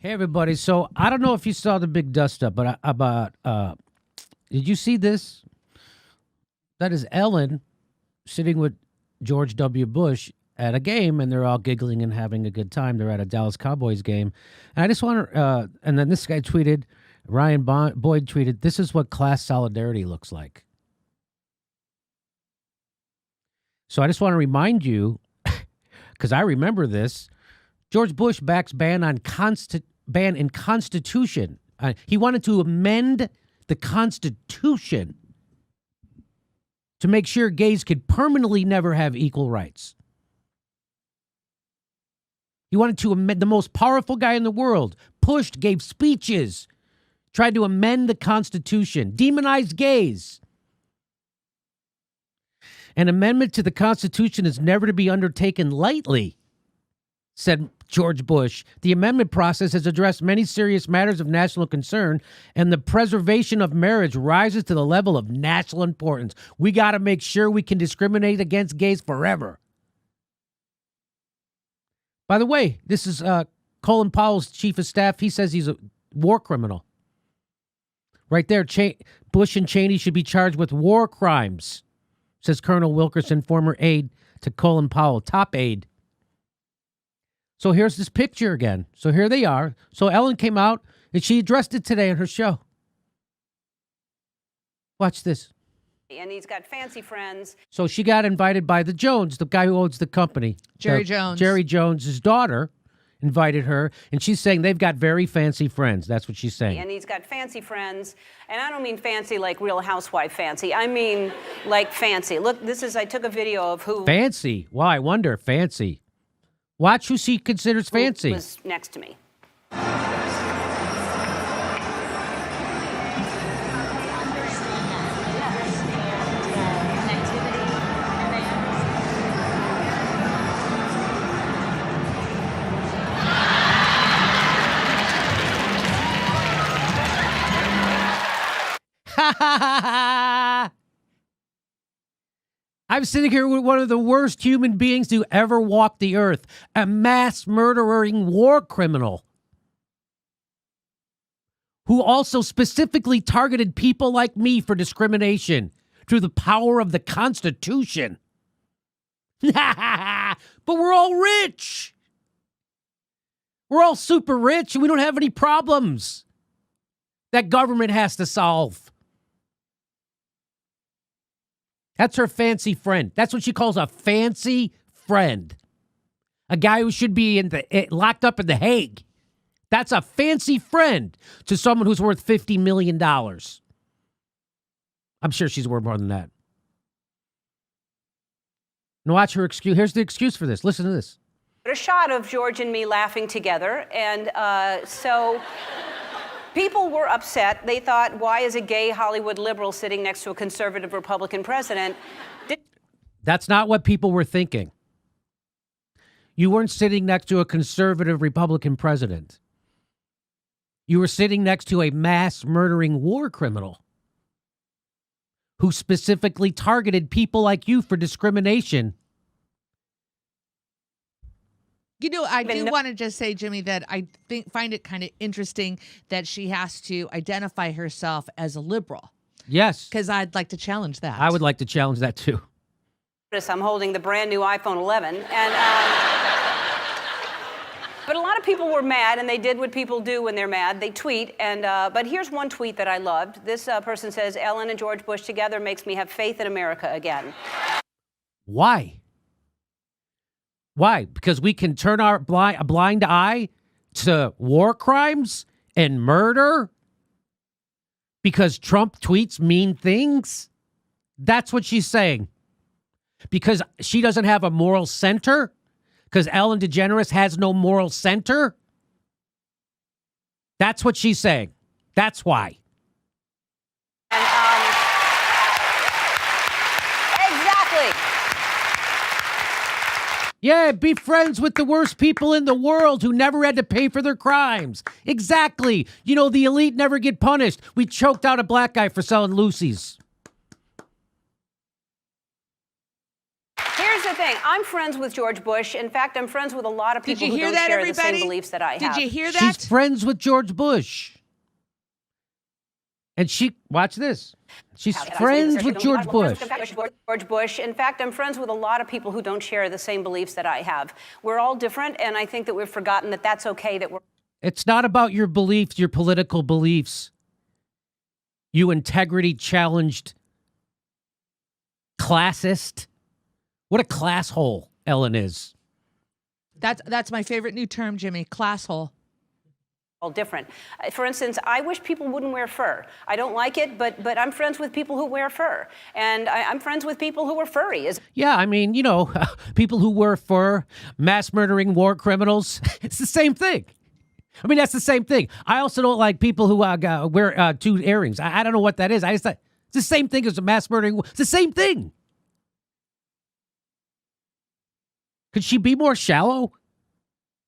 Hey everybody! So I don't know if you saw the big dust up, but did you see this? That is Ellen sitting with George W. Bush at a game, and they're all giggling and having a good time. They're at a Dallas Cowboys game, and I just want to. And then this guy tweeted, Boyd tweeted, "This is what class solidarity looks like." So I just want to remind you, because I remember this. George Bush backs ban in Constitution. He wanted to amend the Constitution to make sure gays could permanently never have equal rights. He wanted to amend, the most powerful guy in the world, pushed, gave speeches, tried to amend the Constitution, demonized gays. An amendment to the Constitution is never to be undertaken lightly, said George Bush. The amendment process has addressed many serious matters of national concern, and the preservation of marriage rises to the level of national importance. We got to make sure we can discriminate against gays forever. By the way, this is Colin Powell's chief of staff. He says he's a war criminal. Right there, Bush and Cheney should be charged with war crimes, says Colonel Wilkerson, former aide to Colin Powell, top aide. So here's this picture again. So here they are. So Ellen came out and she addressed it today on her show. Watch this. And he's got fancy friends. So she got invited by the Jones, the guy who owns the company. Jerry Jones. Jerry Jones' daughter invited her, and she's saying they've got very fancy friends. That's what she's saying. And he's got fancy friends. And I don't mean fancy like Real Housewife fancy. I mean like fancy. Look, I took a video of who. Fancy? Well, I wonder, fancy. Watch who she considers fancy. Who was next to me. I'm sitting here with one of the worst human beings to ever walk the earth, a mass murdering war criminal who also specifically targeted people like me for discrimination through the power of the Constitution. But we're all rich. We're all super rich, and we don't have any problems that government has to solve. That's her fancy friend. That's what she calls a fancy friend. A guy who should be locked up in The Hague. That's a fancy friend to someone who's worth $50 million. I'm sure she's worth more than that. Now watch her excuse. Here's the excuse for this. Listen to this. A shot of George and me laughing together. And so people were upset. They thought, why is a gay Hollywood liberal sitting next to a conservative Republican president? That's not what people were thinking. You weren't sitting next to a conservative Republican president. You were sitting next to a mass murdering war criminal who specifically targeted people like you for discrimination. You know, I do want to just say, Jimmy, that I find it kind of interesting that she has to identify herself as a liberal. Yes. Because I'd like to challenge that. I would like to challenge that, too. I'm holding the brand new iPhone 11. But a lot of people were mad, and they did what people do when they're mad. They tweet. But here's one tweet that I loved. This person says, Ellen and George Bush together makes me have faith in America again. Why? Why? Because we can turn a blind eye to war crimes and murder? Because Trump tweets mean things? That's what she's saying. Because she doesn't have a moral center? Because Ellen DeGeneres has no moral center? That's what she's saying. That's why. Exactly. Yeah, be friends with the worst people in the world who never had to pay for their crimes. Exactly. You know, the elite never get punished. We choked out a black guy for selling Lucy's. Here's a the thing. I'm friends with George Bush. In fact, I'm friends with a lot of people who don't share the same beliefs that I have. Did you hear that? She's friends with George Bush. And watch this. She's friends with George Bush. George Bush. In fact, I'm friends with a lot of people who don't share the same beliefs that I have. We're all different, and I think that we've forgotten that that's okay. It's not about your beliefs, your political beliefs. You integrity-challenged classist. What a class hole Ellen is. That's my favorite new term, Jimmy. Class hole. All different. For instance, I wish people wouldn't wear fur. I don't like it, but I'm friends with people who wear fur. And I'm friends with people who are furry. Yeah, I mean, people who wear fur, mass murdering war criminals, it's the same thing. I mean, that's the same thing. I also don't like people who wear 2 earrings. I don't know what that is. I just thought it's the same thing as a mass murdering. It's the same thing. Could she be more shallow?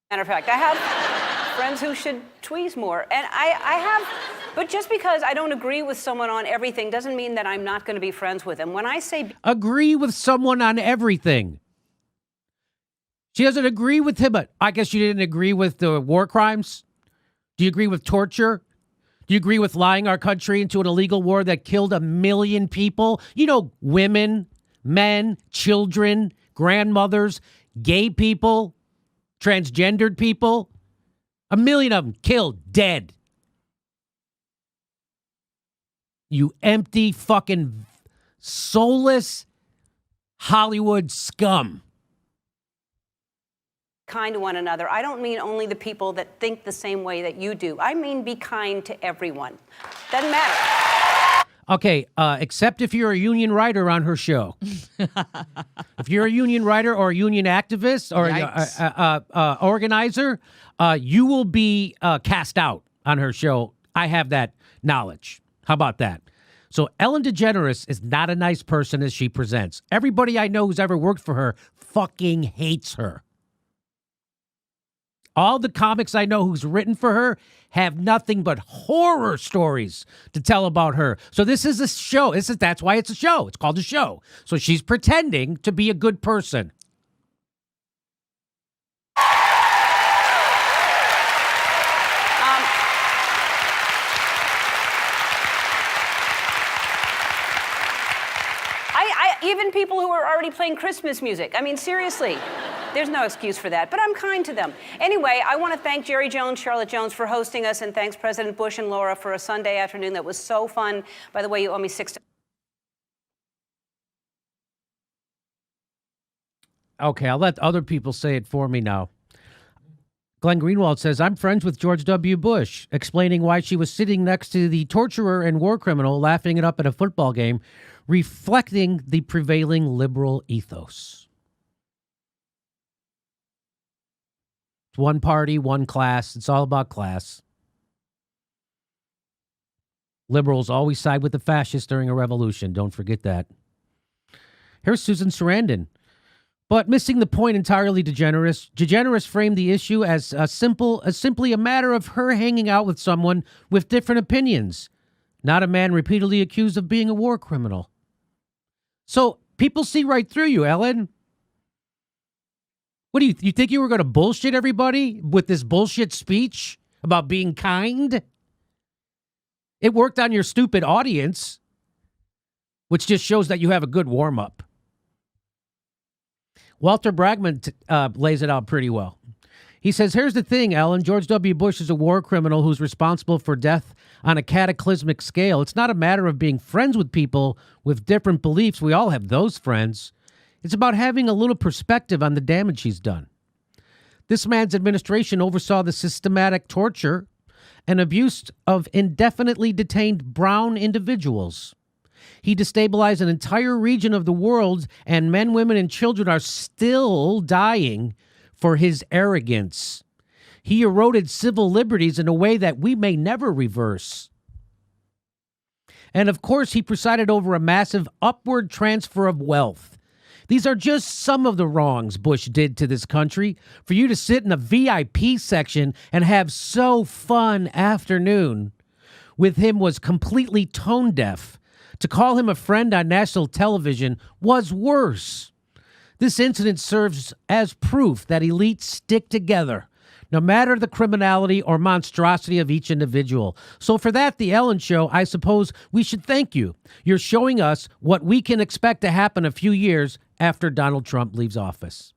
Matter of fact, I have friends who should tweeze more. And I have, but just because I don't agree with someone on everything doesn't mean that I'm not going to be friends with them. When I say agree with someone on everything. She doesn't agree with him, but I guess you didn't agree with the war crimes? Do you agree with torture? Do you agree with lying our country into an illegal war that killed 1 million people? Women, men, children, grandmothers, gay people, transgendered people. 1 million of them killed, dead. You empty, fucking, soulless Hollywood scum. Kind to one another. I don't mean only the people that think the same way that you do. I mean be kind to everyone. Doesn't matter. Okay, except if you're a union writer on her show. If you're a union writer or a union activist or organizer, you will be cast out on her show. I have that knowledge. How about that? So Ellen DeGeneres is not a nice person as she presents. Everybody I know who's ever worked for her fucking hates her. All the comics I know who's written for her have nothing but horror stories to tell about her. So this is a show. That's why it's a show. It's called a show. So she's pretending to be a good person. Even people who are already playing Christmas music. I mean, seriously, there's no excuse for that, but I'm kind to them. Anyway, I want to thank Jerry Jones, Charlotte Jones for hosting us, and thanks President Bush and Laura for a Sunday afternoon that was so fun. By the way, you owe me $6. Okay, I'll let other people say it for me now. Glenn Greenwald says, I'm friends with George W. Bush, explaining why she was sitting next to the torturer and war criminal laughing it up at a football game, reflecting the prevailing liberal ethos. It's one party, one class. It's all about class. Liberals always side with the fascists during a revolution. Don't forget that. Here's Susan Sarandon. But missing the point entirely, DeGeneres framed the issue as simply a matter of her hanging out with someone with different opinions, not a man repeatedly accused of being a war criminal. So people see right through you, Ellen. What do you think you were going to bullshit everybody with this bullshit speech about being kind? It worked on your stupid audience, which just shows that you have a good warm-up. Walter Bragman lays it out pretty well. He says, here's the thing, Ellen. George W. Bush is a war criminal who's responsible for death on a cataclysmic scale. It's not a matter of being friends with people with different beliefs. We all have those friends. It's about having a little perspective on the damage he's done. This man's administration oversaw the systematic torture and abuse of indefinitely detained brown individuals. He destabilized an entire region of the world, and men, women, and children are still dying for his arrogance. He eroded civil liberties in a way that we may never reverse. And of course, he presided over a massive upward transfer of wealth. These are just some of the wrongs Bush did to this country. For you to sit in a VIP section and have so fun afternoon with him was completely tone deaf. To call him a friend on national television was worse. This incident serves as proof that elites stick together, no matter the criminality or monstrosity of each individual. So for that, The Ellen Show, I suppose we should thank you. You're showing us what we can expect to happen a few years after Donald Trump leaves office.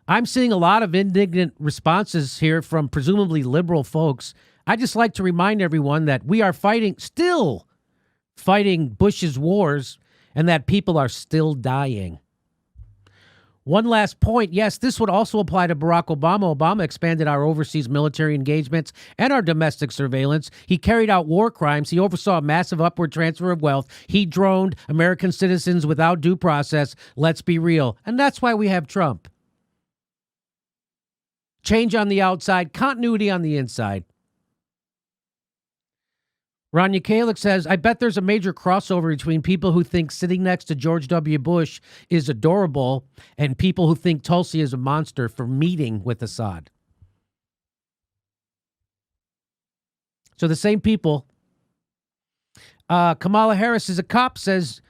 I'm seeing a lot of indignant responses here from presumably liberal folks. I just like to remind everyone that we are still fighting Bush's wars, and that people are still dying. One last point. Yes, this would also apply to Barack Obama. Obama expanded our overseas military engagements and our domestic surveillance. He carried out war crimes. He oversaw a massive upward transfer of wealth. He droned American citizens without due process. Let's be real. And that's why we have Trump. Change on the outside, continuity on the inside. Rania Kalik says, I bet there's a major crossover between people who think sitting next to George W. Bush is adorable and people who think Tulsi is a monster for meeting with Assad. So the same people. Kamala Harris is a cop says,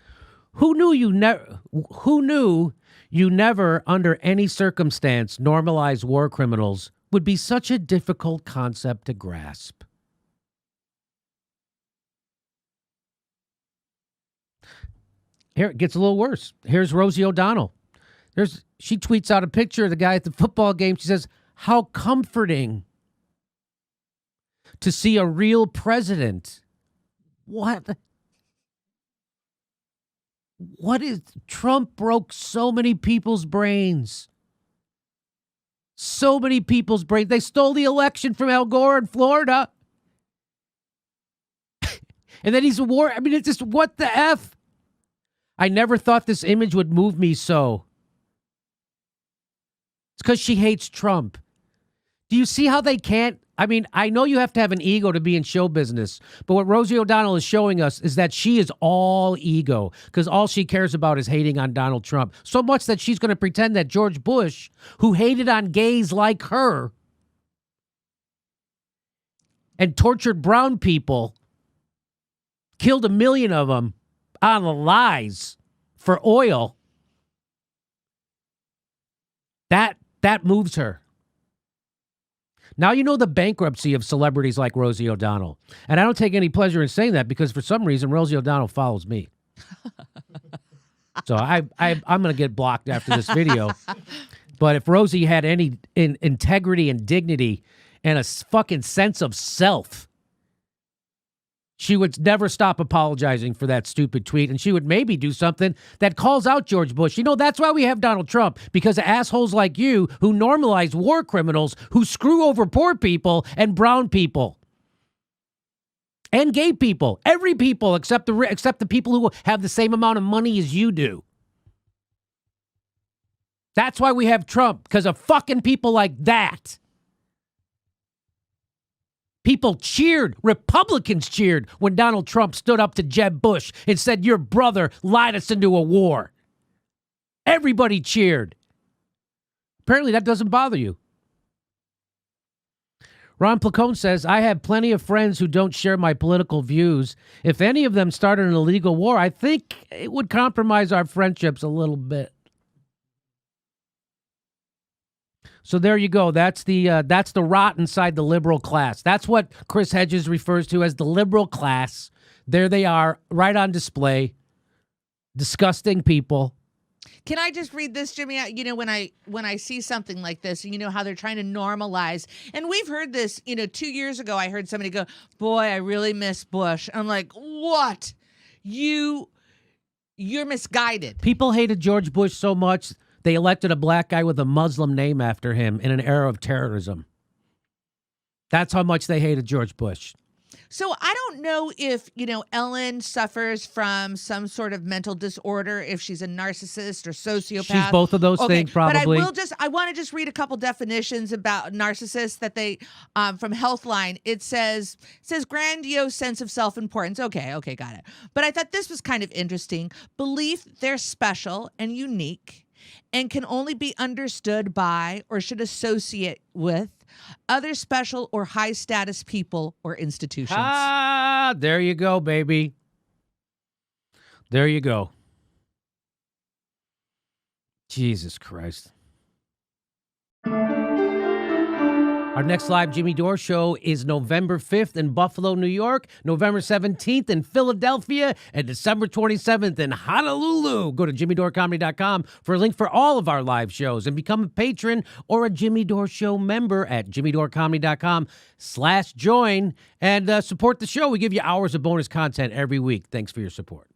who knew you never under any circumstance normalize war criminals would be such a difficult concept to grasp. Here, it gets a little worse. Here's Rosie O'Donnell. She tweets out a picture of the guy at the football game. She says, how comforting to see a real president. What is, Trump broke so many people's brains. So many people's brains. They stole the election from Al Gore in Florida. And then he's a war. I mean, it's just, what the F? I never thought this image would move me so. It's because she hates Trump. Do you see how they can't? I mean, I know you have to have an ego to be in show business, but what Rosie O'Donnell is showing us is that she is all ego because all she cares about is hating on Donald Trump. So much that she's going to pretend that George Bush, who hated on gays like her and tortured brown people, killed 1 million of them, on the lies for oil, that moves her. Now you know the bankruptcy of celebrities like Rosie O'Donnell. And I don't take any pleasure in saying that because for some reason Rosie O'Donnell follows me. So I'm going to get blocked after this video. But if Rosie had any integrity and dignity and a fucking sense of self, she would never stop apologizing for that stupid tweet, and she would maybe do something that calls out George Bush. You know, that's why we have Donald Trump, because of assholes like you who normalize war criminals who screw over poor people and brown people and gay people, every people except the people who have the same amount of money as you do. That's why we have Trump, because of fucking people like that. People cheered, Republicans cheered when Donald Trump stood up to Jeb Bush and said, your brother lied us into a war. Everybody cheered. Apparently that doesn't bother you. Ron Placone says, I have plenty of friends who don't share my political views. If any of them started an illegal war, I think it would compromise our friendships a little bit. So there you go. That's the rot inside the liberal class. That's what Chris Hedges refers to as the liberal class. There they are, right on display. Disgusting people. Can I just read this, Jimmy? You know, when I see something like this, you know how they're trying to normalize, and we've heard this. 2 years ago, I heard somebody go, "Boy, I really miss Bush." I'm like, "What? You're misguided." People hated George Bush so much. They elected a black guy with a Muslim name after him in an era of terrorism. That's how much they hated George Bush. So I don't know if, Ellen suffers from some sort of mental disorder, if she's a narcissist or sociopath. She's both of those things, probably. But I want to just read a couple definitions about narcissists that they, from Healthline. It says grandiose sense of self-importance. Okay, got it. But I thought this was kind of interesting. Belief they're special and unique and can only be understood by or should associate with other special or high status people or institutions. There you go, baby. There you go. Jesus Christ. Our next live Jimmy Dore show is November 5th in Buffalo, New York, November 17th in Philadelphia, and December 27th in Honolulu. Go to jimmydorecomedy.com for a link for all of our live shows and become a patron or a Jimmy Dore Show member at jimmydorecomedy.com/join and support the show. We give you hours of bonus content every week. Thanks for your support.